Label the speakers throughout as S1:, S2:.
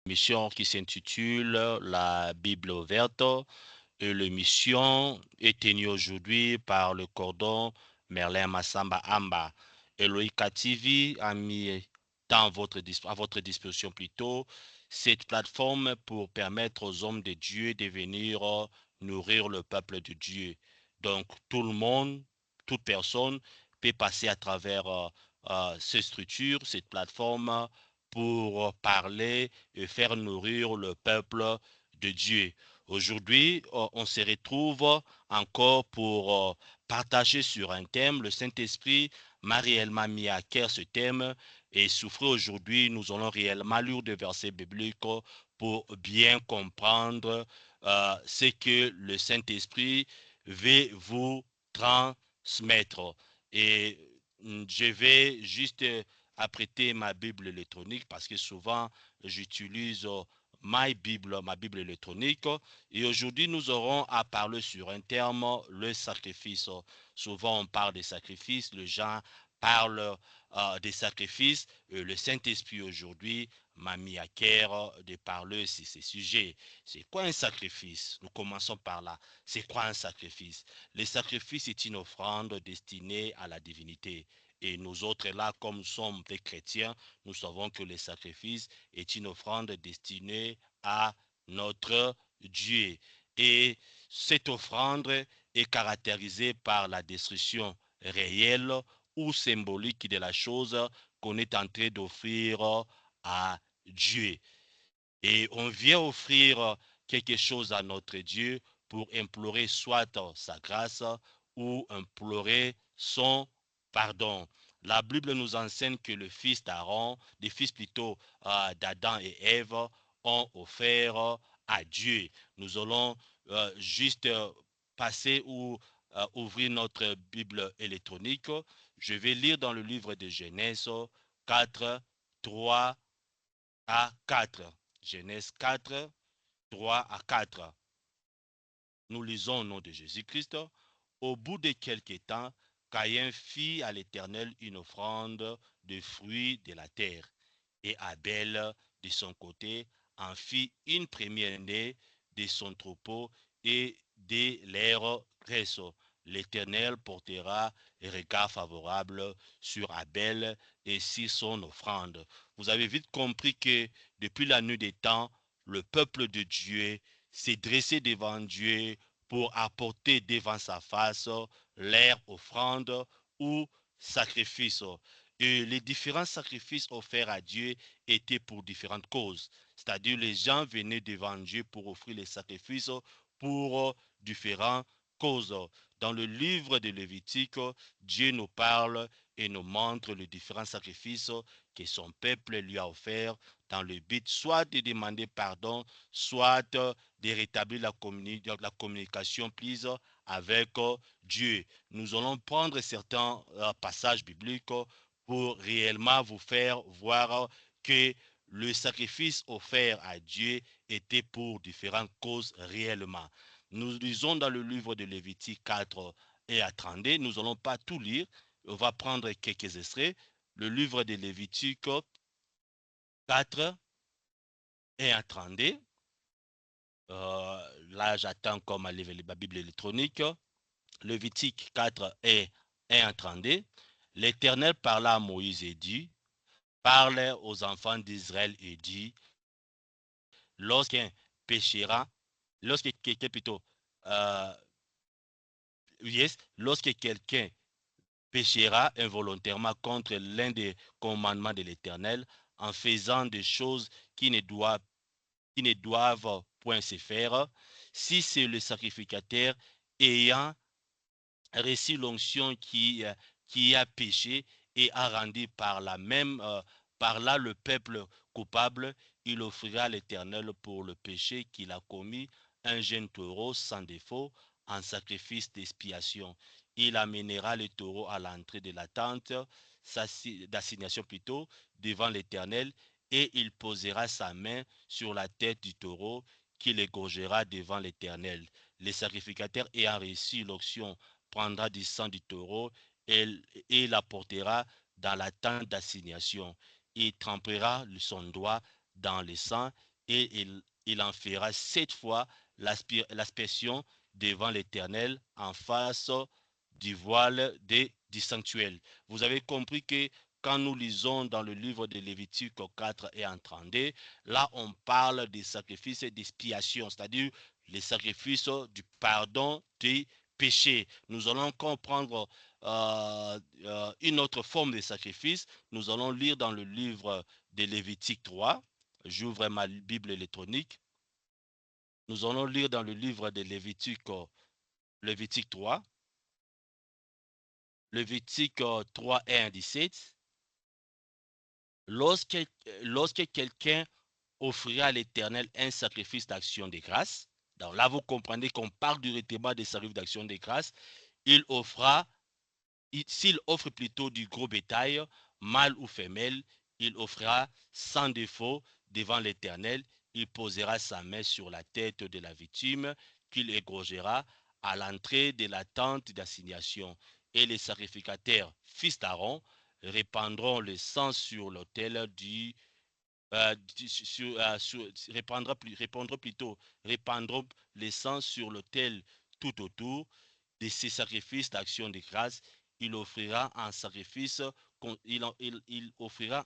S1: Mission qui s'intitule La Bible ouverte. Et l'émission est tenue aujourd'hui par le cordon Merlin Massamba Amba. Eloïka TV a mis à votre disposition plutôt cette plateforme pour permettre aux hommes de Dieu de venir nourrir le peuple de Dieu. Donc tout le monde, toute personne peut passer à travers ces structures, cette plateforme pour parler et faire nourrir le peuple de Dieu. Aujourd'hui, on se retrouve encore pour partager sur un thème. Le Saint-Esprit m'a réellement mis à cœur ce thème et souffrir aujourd'hui, nous allons réellement lire des versets bibliques pour bien comprendre ce que le Saint-Esprit veut vous transmettre. Et je vais juste apprêter ma Bible électronique parce que souvent j'utilise ma Bible électronique. Et aujourd'hui, nous aurons à parler sur un terme, le sacrifice. Souvent, on parle des sacrifices, les gens parlent des sacrifices. Le Saint-Esprit aujourd'hui m'a mis à cœur de parler sur ces sujets. C'est quoi un sacrifice? Nous commençons par là. C'est quoi un sacrifice? Le sacrifice est une offrande destinée à la divinité. Et nous autres, là, comme nous sommes des chrétiens, nous savons que le sacrifice est une offrande destinée à notre Dieu. Et cette offrande est caractérisée par la destruction réelle ou symbolique de la chose qu'on est en train d'offrir à Dieu. Et on vient offrir quelque chose à notre Dieu pour implorer soit sa grâce ou implorer son pardon. La Bible nous enseigne que le fils d'Aaron, les fils plutôt d'Adam et Ève, ont offert à Dieu. Nous allons juste passer ou ouvrir notre Bible électronique. Je vais lire dans le livre de Genèse 4, 3 à 4. Genèse 4, 3 à 4. Nous lisons au nom de Jésus-Christ. Au bout de quelques temps, Caïn fit à l'Éternel une offrande de fruits de la terre. Et Abel, de son côté, en fit une première-née de son troupeau et de leurs graisses. L'Éternel portera un regard favorable sur Abel et sur son offrande. Vous avez vite compris que depuis la nuit des temps, le peuple de Dieu s'est dressé devant Dieu pour apporter devant sa face leur offrande ou sacrifice. Et les différents sacrifices offerts à Dieu étaient pour différentes causes. C'est-à-dire les gens venaient devant Dieu pour offrir les sacrifices pour différentes causes. Dans le livre de Lévitique, Dieu nous parle et nous montre les différents sacrifices que son peuple lui a offerts dans le but soit de demander pardon, soit de rétablir la communication prise avec Dieu. Nous allons prendre certains passages bibliques pour réellement vous faire voir que le sacrifice offert à Dieu était pour différentes causes réellement. Nous lisons dans le livre de Lévitique 4 et à 32, nous n'allons pas tout lire, on va prendre quelques extraits. Le livre de Lévitique 4 et à 32, là j'attends comme à lire la Bible électronique. Lévitique 4 et 1 à 32, l'Éternel parla à Moïse et dit, parle aux enfants d'Israël et dit, lorsqu'un péchera, lorsque quelqu'un plutôt, euh, yes, lorsque quelqu'un péchera involontairement contre l'un des commandements de l'Éternel en faisant des choses qui ne doivent point se faire, si c'est le sacrificateur ayant reçu l'onction qui a péché et a rendu par là le peuple coupable, il offrira à l'Éternel pour le péché qu'il a commis un jeune taureau sans défaut en sacrifice d'expiation. Il amènera le taureau à l'entrée de la tente d'assignation plutôt devant l'Éternel et il posera sa main sur la tête du taureau qu'il égorgera devant l'Éternel. Les sacrificateurs ayant reçu l'onction prendra du sang du taureau et l'apportera dans la tente d'assignation. Il trempera son doigt dans le sang et il en fera 7 fois l'aspersion devant l'Éternel en face du voile du sanctuaire. Vous avez compris que quand nous lisons dans le livre de Lévitique 4 et en 32, là on parle des sacrifices d'expiation, c'est-à-dire les sacrifices du pardon des péchés. Nous allons comprendre une autre forme de sacrifice. Nous allons lire dans le livre de Lévitique 3. J'ouvre ma Bible électronique. Nous allons lire dans le livre de Lévitique 3. Lévitique 3 et 1, 17. Lorsque, lorsque quelqu'un offrira à l'Éternel un sacrifice d'action de grâce, donc là vous comprenez qu'on parle directement des sacrifices d'action de grâce, il offrira, s'il offre plutôt du gros bétail, mâle ou femelle, il offrira sans défaut devant l'Éternel, il posera sa main sur la tête de la victime qu'il égorgera à l'entrée de la tente d'assignation. Et les sacrificateurs, fils d'Aaron, répandront le sang sur l'autel répandront le sang sur l'autel tout autour de ses sacrifices d'action de grâce. Il offrira un sacrifice, il offrira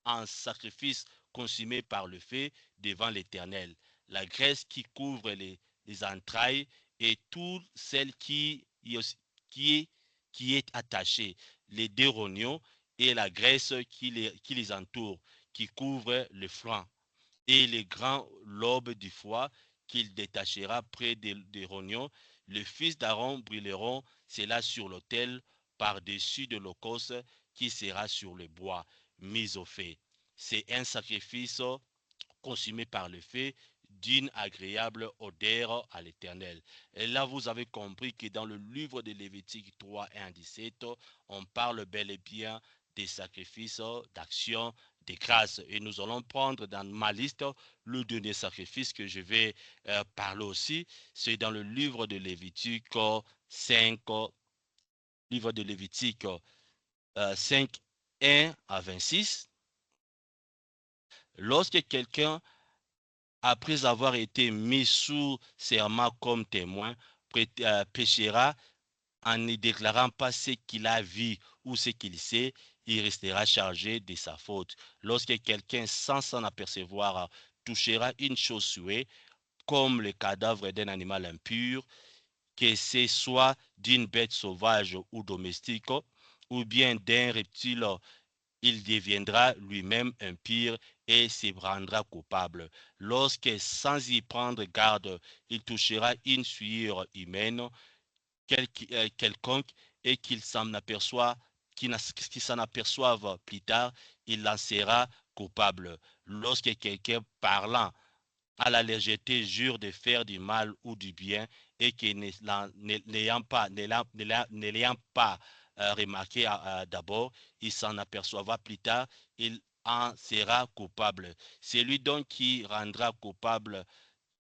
S1: un sacrifice consumé par le feu devant l'Éternel. La graisse qui couvre les entrailles et toute celle qui est, qui est attachée, les deux rognons et la graisse qui les entoure, qui couvre le flanc et les grands lobes du foie qu'il détachera près des rognons. Les fils d'Aaron brûleront cela sur l'autel par-dessus de l'holocauste qui sera sur le bois mis au feu. C'est un sacrifice consumé par le feu d'une agréable odeur à l'Éternel. Et là, vous avez compris que dans le livre de Lévitique 3 et 17, on parle bel et bien des sacrifices d'action de grâce. Et nous allons prendre dans ma liste le dernier sacrifice que je vais parler aussi. C'est dans le livre de Lévitique 5, livre de Lévitique 5, 1 à 26. Lorsque quelqu'un, après avoir été mis sous serment comme témoin, péchera en ne déclarant pas ce qu'il a vu ou ce qu'il sait, il restera chargé de sa faute. Lorsque quelqu'un, sans s'en apercevoir, touchera une chauve-souris, comme le cadavre d'un animal impur, que ce soit d'une bête sauvage ou domestique, ou bien d'un reptile, il deviendra lui-même impur et se rendra coupable. Lorsque, sans y prendre garde, il touchera une sueur humaine, quelconque, et qu'il s'en aperçoive, qu'il s'en aperçoive plus tard, il en sera coupable. Lorsque quelqu'un parlant à la légèreté jure de faire du mal ou du bien et que ne l'ayant pas remarqué d'abord, il s'en aperçoivra plus tard, il en sera coupable. Celui donc qui rendra coupable,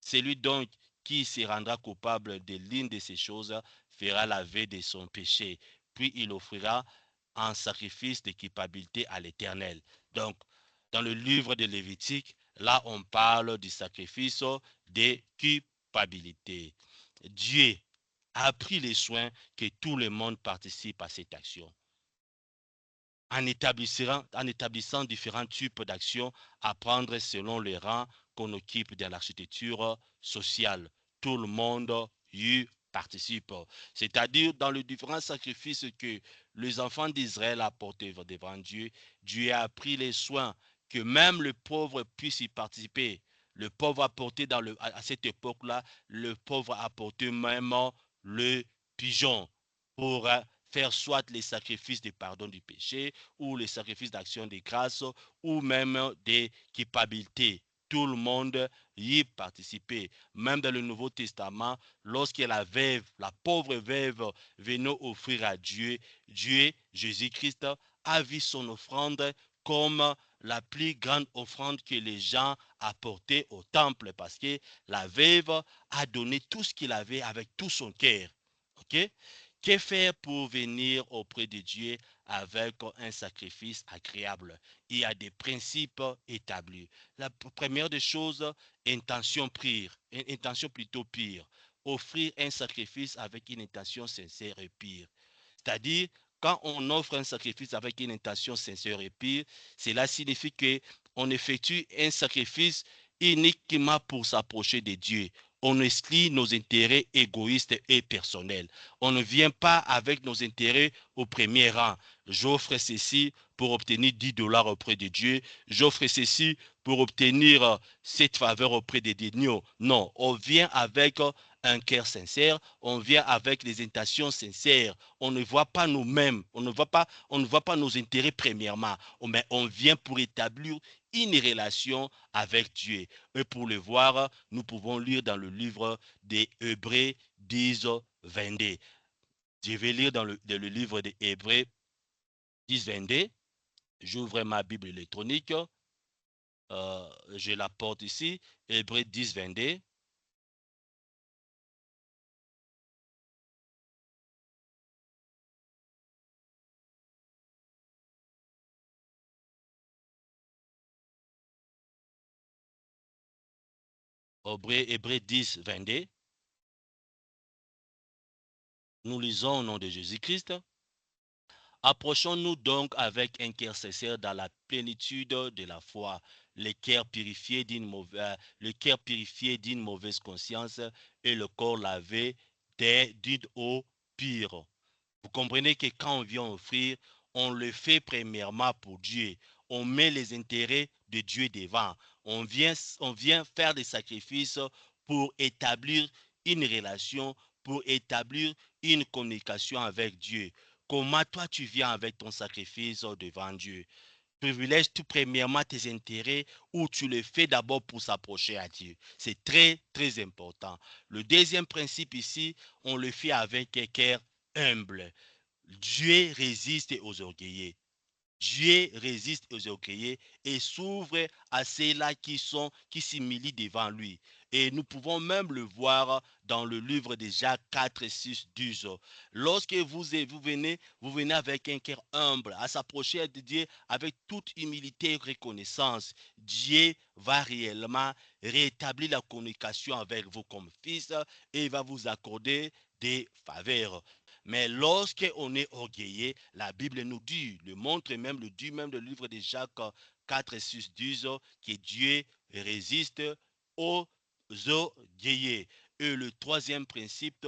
S1: celui donc qui se rendra coupable de l'une de ces choses fera l'aveu de son péché, puis il offrira un sacrifice de culpabilité à l'Éternel. Donc, dans le livre de Lévitique, là, on parle du sacrifice de culpabilité. Dieu a pris les soins que tout le monde participe à cette action. En établissant différents types d'actions à prendre selon les rangs qu'on occupe dans l'architecture sociale. Tout le monde y participe. C'est-à-dire dans les différents sacrifices que les enfants d'Israël apportaient devant Dieu, Dieu a pris les soins que même le pauvre puisse y participer. Le pauvre apportait à cette époque-là, le pauvre apportait même le pigeon pour faire soit les sacrifices de pardon du péché ou les sacrifices d'action de grâce ou même des culpabilités. Tout le monde y participait. Même dans le Nouveau Testament, lorsque la veuve, la pauvre veuve venait offrir à Dieu, Dieu, Jésus-Christ, a vu son offrande comme la plus grande offrande que les gens apportaient au temple parce que la veuve a donné tout ce qu'il avait avec tout son cœur. Ok? Que faire pour venir auprès de Dieu avec un sacrifice agréable? Il y a des principes établis. La première des choses, intention pure, intention plutôt pure. Offrir un sacrifice avec une intention sincère et pure. C'est-à-dire, quand on offre un sacrifice avec une intention sincère et pure, cela signifie qu'on effectue un sacrifice uniquement pour s'approcher de Dieu. On exclut nos intérêts égoïstes et personnels. On ne vient pas avec nos intérêts au premier rang. J'offre ceci pour obtenir 10 dollars auprès de Dieu. J'offre ceci pour obtenir cette faveur auprès de Dieu. Non, on vient avec un cœur sincère, on vient avec les intentions sincères. On ne voit pas nous-mêmes, on ne voit pas nos intérêts premièrement, mais on vient pour établir une relation avec Dieu. Et pour le voir, nous pouvons lire dans le livre des Hébreux 10, 22. Je vais lire dans le livre des Hébreux 10, 22. J'ouvre ma Bible électronique. Je la porte ici. Hébreux 10, 22. Hébreux 10, 22. Nous lisons au nom de Jésus-Christ. Approchons-nous donc avec un cœur sincère dans la plénitude de la foi, le cœur purifié d'une mauvaise conscience et le corps lavé d'une eau pure. Vous comprenez que quand on vient offrir, on le fait premièrement pour Dieu. On met les intérêts de Dieu devant. On vient faire des sacrifices pour établir une relation, pour établir une communication avec Dieu. Comment toi tu viens avec ton sacrifice devant Dieu? Privilège tout premièrement tes intérêts ou tu le fais d'abord pour s'approcher à Dieu. C'est très, très important. Le deuxième principe ici, on le fait avec un cœur humble. Dieu résiste aux orgueillés. Dieu résiste aux orgueillés et s'ouvre à ceux-là qui s'humilient devant lui. Et nous pouvons même le voir dans le livre de Jacques 4, 6, 12. Lorsque vous venez avec un cœur humble, à s'approcher de Dieu avec toute humilité et reconnaissance, Dieu va réellement rétablir la communication avec vous comme fils et va vous accorder des faveurs. Mais lorsqu'on est orgueillé, la Bible nous dit, le dit même le livre de Jacques 4, 6, 12, que Dieu résiste aux orgueillés. Et le troisième principe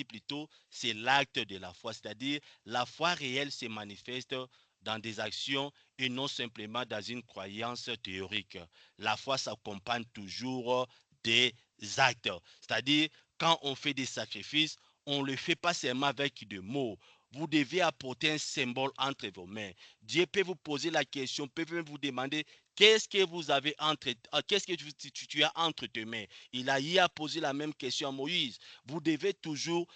S1: plutôt, c'est l'acte de la foi, c'est-à-dire la foi réelle se manifeste dans des actions et non simplement dans une croyance théorique. La foi s'accompagne toujours des actes, c'est-à-dire quand on fait des sacrifices, on ne le fait pas seulement avec des mots. Vous devez apporter un symbole entre vos mains. Dieu peut vous poser la question, peut même vous demander qu'est-ce que tu as entre tes mains. Il a y a posé la même question à Moïse. Vous devez toujours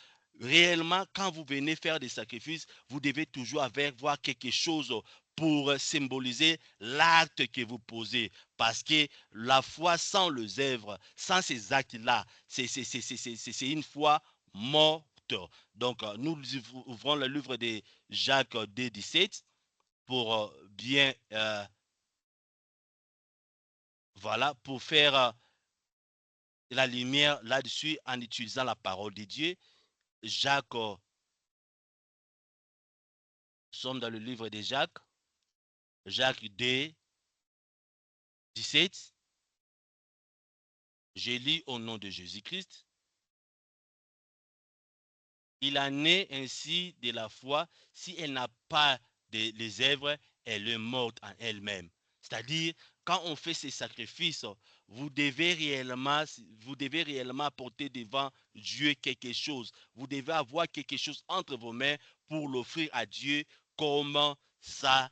S1: réellement, quand vous venez faire des sacrifices, vous devez toujours avoir quelque chose pour symboliser l'acte que vous posez. Parce que la foi sans les œuvres, sans ces actes-là, c'est une foi morte. Donc, nous ouvrons le livre de Jacques 2, 17 pour bien, voilà, pour faire la lumière là-dessus en utilisant la parole de Dieu. Jacques, nous sommes dans le livre de Jacques, Jacques 2, 17. Je lis au nom de Jésus-Christ. Il en est ainsi de la foi, si elle n'a pas les œuvres, elle est morte en elle-même. C'est-à-dire, quand on fait ces sacrifices, vous devez réellement, vous devez réellement apporter devant Dieu quelque chose. Vous devez avoir quelque chose entre vos mains pour l'offrir à Dieu comme sacrifice.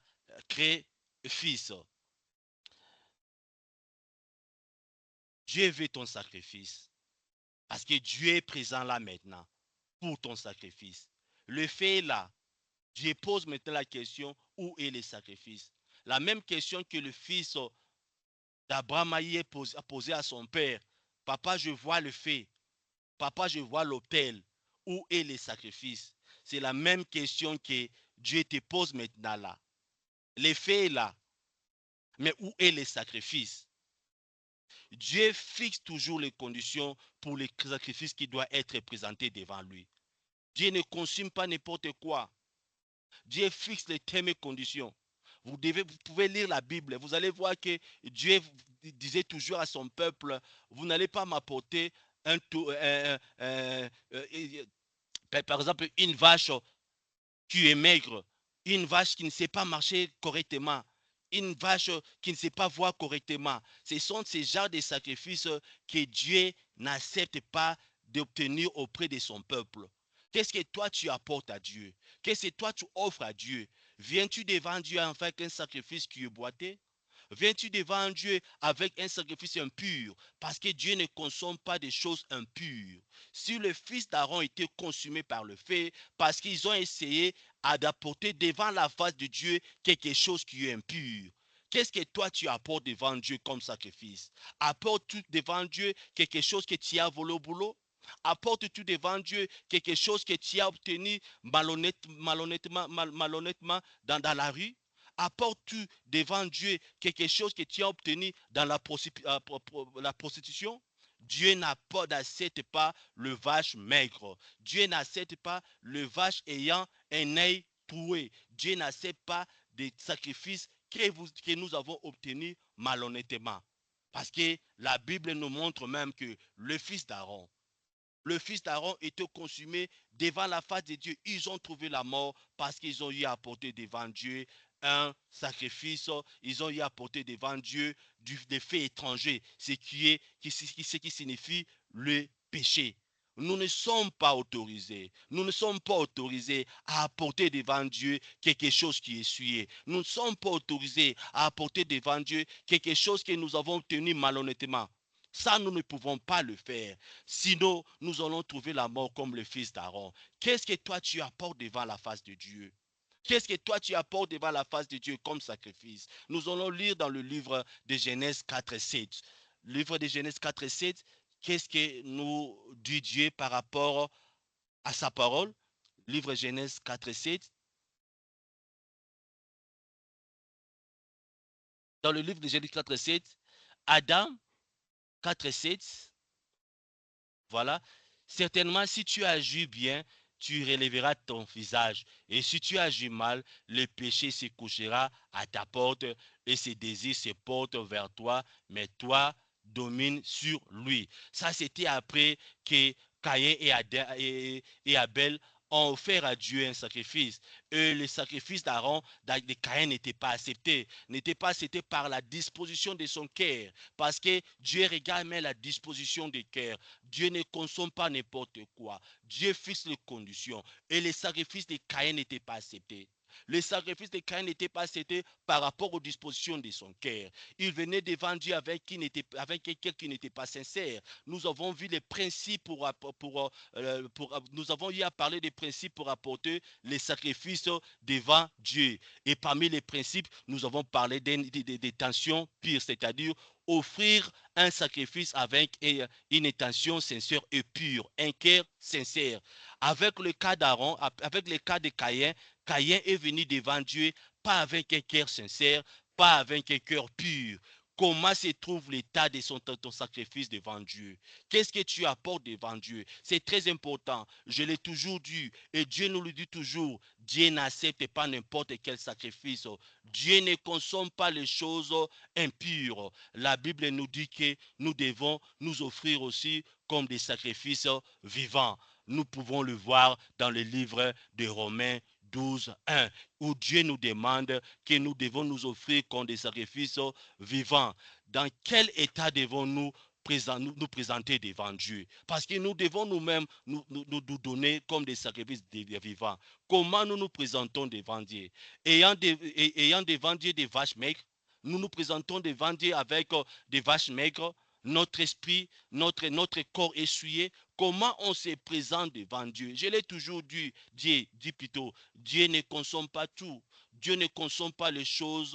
S1: Dieu veut ton sacrifice parce que Dieu est présent là maintenant pour ton sacrifice. Le fait est là. Dieu pose maintenant la question, où est le sacrifice? La même question que le fils d'Abraham a posé à son père. Papa, je vois le fait. Papa, je vois l'autel. Où est le sacrifice? C'est la même question que Dieu te pose maintenant là. L'effet est là. Mais où est le sacrifice? Dieu fixe toujours les conditions pour les sacrifices qui doivent être présentés devant lui. Dieu ne consume pas n'importe quoi. Dieu fixe les thèmes et conditions. Vous pouvez lire la Bible. Vous allez voir que Dieu disait toujours à son peuple, vous n'allez pas m'apporter par exemple une vache qui est maigre, une vache qui ne sait pas marcher correctement, une vache qui ne sait pas voir correctement. Ce sont ces genres de sacrifices que Dieu n'accepte pas d'obtenir auprès de son peuple. Qu'est-ce que toi tu apportes à Dieu? Qu'est-ce que toi tu offres à Dieu? Viens-tu devant Dieu avec un sacrifice qui est boité? Viens-tu devant Dieu avec un sacrifice impur? Parce que Dieu ne consomme pas des choses impures. Si le fils d'Aaron était consumé par le feu, parce qu'ils ont essayé d'apporter devant la face de Dieu quelque chose qui est impur. Qu'est-ce que toi tu apportes devant Dieu comme sacrifice? Apportes-tu devant Dieu quelque chose que tu as volé au boulot? Apportes-tu devant Dieu quelque chose que tu as obtenu malhonnêtement dans la rue? Apportes-tu devant Dieu quelque chose que tu as obtenu dans la prostitution? Dieu n'accepte pas le vache maigre. Dieu n'accepte pas le vache ayant un œil troué. Dieu n'accepte pas des sacrifices que nous avons obtenus malhonnêtement. Parce que la Bible nous montre même que le fils d'Aaron était consumé devant la face de Dieu. Ils ont trouvé la mort parce qu'ils ont eu à apporter devant Dieu un sacrifice. Ils ont eu à apporter devant Dieu des faits étrangers, ce qui signifie le péché. Nous ne sommes pas autorisés. Nous ne sommes pas autorisés à apporter devant Dieu quelque chose qui est souillé. Nous ne sommes pas autorisés à apporter devant Dieu quelque chose que nous avons obtenu malhonnêtement. Ça, nous ne pouvons pas le faire. Sinon, nous allons trouver la mort comme le fils d'Aaron. Qu'est-ce que toi tu apportes devant la face de Dieu? Qu'est-ce que toi tu apportes devant la face de Dieu comme sacrifice? Nous allons lire dans le livre de Genèse 4 et 7. Livre de Genèse 4 et 7, qu'est-ce que nous dit Dieu par rapport à sa parole? Livre de Genèse 4 et 7. Dans le livre de Genèse 4 et 7, Adam 4 et 7, voilà. Certainement, si tu agis bien, tu relèveras ton visage. Et si tu agis mal, le péché se couchera à ta porte et ses désirs se portent vers toi, mais toi domine sur lui. Ça, c'était après que Caïn et Abel ont offert à Dieu un sacrifice. Et le sacrifice d'Aaron, de Caïn n'était pas accepté par la disposition de son cœur. Parce que Dieu regarde même la disposition du cœur. Dieu ne consomme pas n'importe quoi. Dieu fixe les conditions. Et les sacrifices de Caïn n'étaient pas acceptés. Le sacrifice de Caïn n'était pas accepté par rapport aux dispositions de son cœur. Il venait devant Dieu avec quelqu'un qui n'était pas sincère. Nous avons vu les principes nous avons eu à parler des principes pour apporter les sacrifices devant Dieu. Et parmi les principes, nous avons parlé des tensions pires, c'est-à-dire offrir un sacrifice avec une intention sincère et pure, un cœur sincère. Avec le cas d'Aaron, avec le cas de Caïn, Caïn est venu devant Dieu, pas avec un cœur sincère, pas avec un cœur pur. Comment se trouve l'état de ton sacrifice devant Dieu? Qu'est-ce que tu apportes devant Dieu? C'est très important. Je l'ai toujours dit et Dieu nous le dit toujours. Dieu n'accepte pas n'importe quel sacrifice. Dieu ne consomme pas les choses impures. La Bible nous dit que nous devons nous offrir aussi comme des sacrifices vivants. Nous pouvons le voir dans le livre de Romains 12, 1, où Dieu nous demande que nous devons nous offrir comme des sacrifices vivants. Dans quel état devons-nous nous présenter devant Dieu? Parce que nous devons nous-mêmes nous donner comme des sacrifices vivants. Comment nous nous présentons devant Dieu? Ayant devant Dieu des vaches maigres, nous nous présentons devant Dieu avec des vaches maigres, notre esprit, notre corps essuyé. Comment on se présente devant Dieu? Je l'ai toujours dit plutôt, Dieu ne consomme pas tout. Dieu ne consomme pas les choses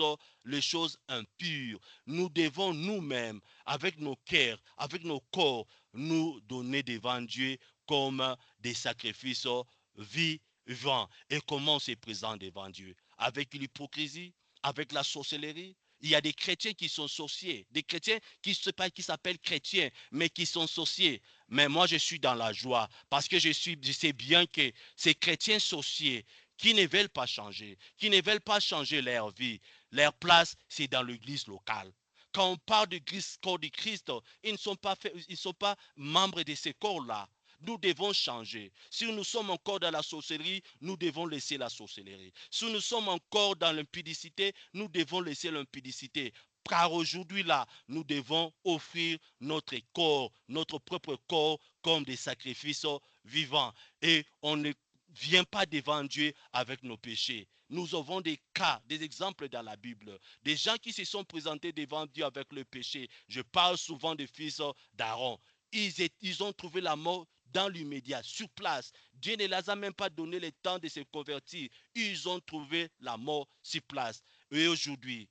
S1: impures. Nous devons nous-mêmes, avec nos cœurs, avec nos corps, nous donner devant Dieu comme des sacrifices vivants. Et comment on se présente devant Dieu? Avec l'hypocrisie, avec la sorcellerie. Il y a des chrétiens qui sont sorciers, des chrétiens qui s'appellent chrétiens, mais qui sont sorciers. Mais moi, je suis dans la joie parce que je sais bien que ces chrétiens sorciers qui ne veulent pas changer, qui ne veulent pas changer leur vie, leur place, c'est dans l'église locale. Quand on parle de corps de Christ, ils ne sont pas membres de ce corps-là. Nous devons changer. Si nous sommes encore dans la sorcellerie, nous devons laisser la sorcellerie. Si nous sommes encore dans l'impudicité, nous devons laisser l'impudicité. Car aujourd'hui là, nous devons offrir notre corps, notre propre corps, comme des sacrifices vivants. Et on ne vient pas devant Dieu avec nos péchés. Nous avons des cas, des exemples dans la Bible. Des gens qui se sont présentés devant Dieu avec le péché. Je parle souvent des fils d'Aaron. Ils ont trouvé la mort dans l'immédiat, sur place. Dieu ne les a même pas donné le temps de se convertir. Ils ont trouvé la mort sur place. Et aujourd'hui,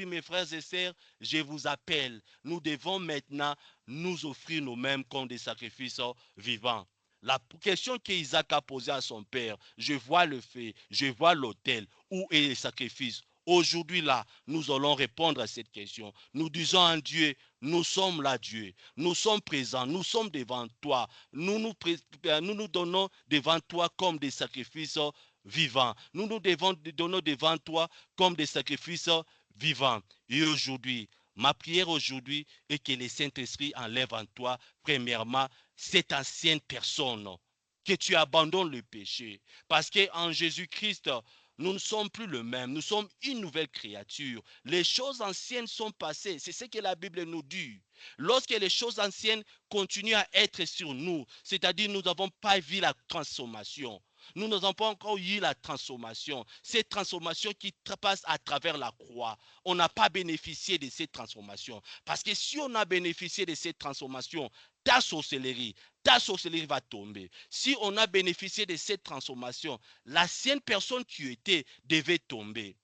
S1: mes frères et sœurs, je vous appelle. Nous devons maintenant nous offrir nous-mêmes comme des sacrifices vivants. La question qu'Isaac a posée à son père, je vois le feu, je vois l'autel, où est le sacrifice? Aujourd'hui là, nous allons répondre à cette question. Nous disons à Dieu, nous sommes là Dieu, nous sommes présents, nous sommes devant toi, nous donnons devant toi comme des sacrifices vivants. Nous nous donnons devant toi comme des sacrifices vivants. Et aujourd'hui, ma prière aujourd'hui est que le Saint-Esprit enlève en toi, premièrement, cette ancienne personne, que tu abandonnes le péché. Parce qu'en Jésus-Christ, nous ne sommes plus le même, nous sommes une nouvelle créature. Les choses anciennes sont passées, c'est ce que la Bible nous dit. Lorsque les choses anciennes continuent à être sur nous, c'est-à-dire nous n'avons pas vu la transformation. Nous n'avons pas encore eu la transformation. Cette transformation qui passe à travers la croix. On n'a pas bénéficié de cette transformation. Parce que si on a bénéficié de cette transformation, ta sorcellerie va tomber. Si on a bénéficié de cette transformation, l'ancienne personne qui était devait tomber.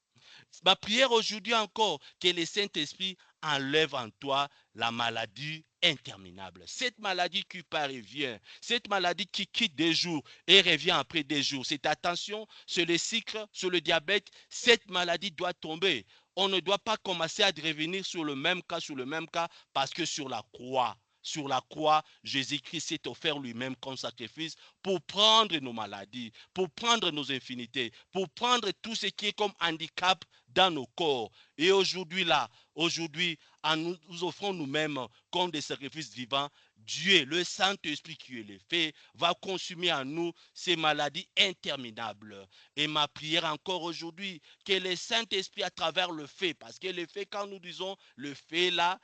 S1: Ma prière aujourd'hui encore, que le Saint-Esprit enlève en toi la maladie interminable. Cette maladie qui part et vient, cette maladie qui quitte des jours et revient après des jours. C'est attention, sur le sucre, sur le diabète, cette maladie doit tomber. On ne doit pas commencer à revenir sur le même cas, parce que sur la croix, Jésus-Christ s'est offert lui-même comme sacrifice pour prendre nos maladies, pour prendre nos infinités, pour prendre tout ce qui est comme handicap dans nos corps. Et aujourd'hui là, aujourd'hui, en nous offrant nous-mêmes comme des sacrifices vivants, Dieu, le Saint-Esprit qui est le fait, va consumer en nous ces maladies interminables. Et ma prière encore aujourd'hui, que le Saint-Esprit à travers le fait, parce que le fait, quand nous disons le fait là,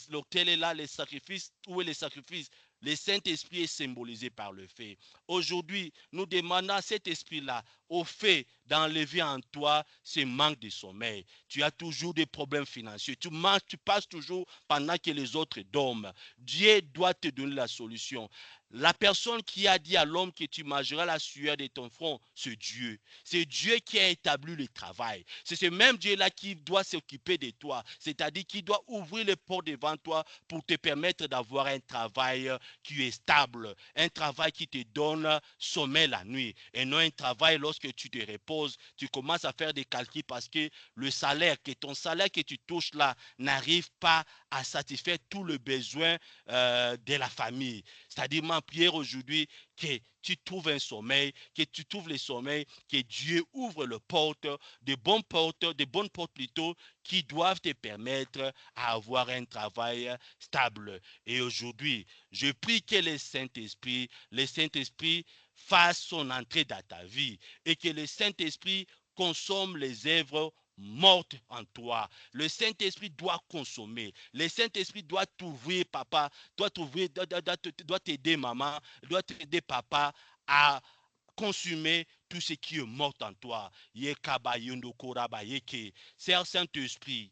S1: l'autel est là, les sacrifices, où est les sacrifices? Le Saint-Esprit est symbolisé par le fait. Aujourd'hui, nous demandons à cet esprit-là, au fait d'enlever en toi ce manque de sommeil. Tu as toujours des problèmes financiers. Tu manges, tu passes toujours pendant que les autres dorment. Dieu doit te donner la solution. La personne qui a dit à l'homme que tu mangeras la sueur de ton front, c'est Dieu. C'est Dieu qui a établi le travail. C'est ce même Dieu-là qui doit s'occuper de toi. C'est-à-dire qui doit ouvrir les portes devant toi pour te permettre d'avoir un travail qui est stable. Un travail qui te donne sommeil la nuit. Et non un travail lorsque tu te reposes, tu commences à faire des calculs parce que ton salaire que tu touches là n'arrive pas à satisfaire tout le besoin de la famille. C'est-à-dire ma prière aujourd'hui, que tu trouves un sommeil, que tu trouves le sommeil, que Dieu ouvre le porte, de bonnes portes plutôt, qui doivent te permettre à avoir un travail stable. Et aujourd'hui, je prie que le Saint-Esprit fasse son entrée dans ta vie et que le Saint-Esprit consomme les œuvres mortes en toi. Le Saint-Esprit doit consommer. Le Saint-Esprit doit t'ouvrir, papa, doit t'aider, maman, doit t'aider, papa, à consumer tout ce qui est mort en toi. Seigneur Saint-Esprit,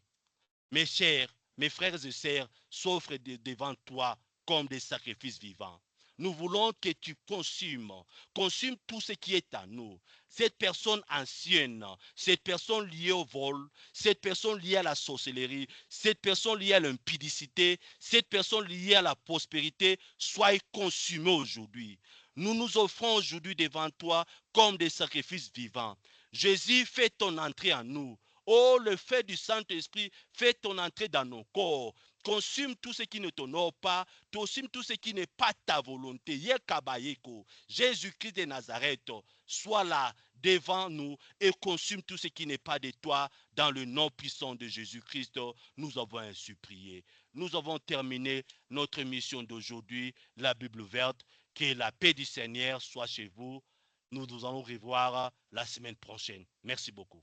S1: mes chers, mes frères et sœurs s'offrent devant toi comme des sacrifices vivants. Nous voulons que tu consumes tout ce qui est à nous. Cette personne ancienne, cette personne liée au vol, cette personne liée à la sorcellerie, cette personne liée à l'impudicité, cette personne liée à la prospérité, soit consumée aujourd'hui. Nous nous offrons aujourd'hui devant toi comme des sacrifices vivants. Jésus, fais ton entrée en nous. Oh, le fait du Saint-Esprit, fais ton entrée dans nos corps. Consume tout ce qui ne t'honore pas, consume tout ce qui n'est pas ta volonté. Yekabayeko, Jésus-Christ de Nazareth, sois là devant nous et consume tout ce qui n'est pas de toi. Dans le nom puissant de Jésus-Christ, nous avons ainsi prié. Nous avons terminé notre mission d'aujourd'hui, la Bible verte. Que la paix du Seigneur soit chez vous. Nous nous allons revoir la semaine prochaine. Merci beaucoup.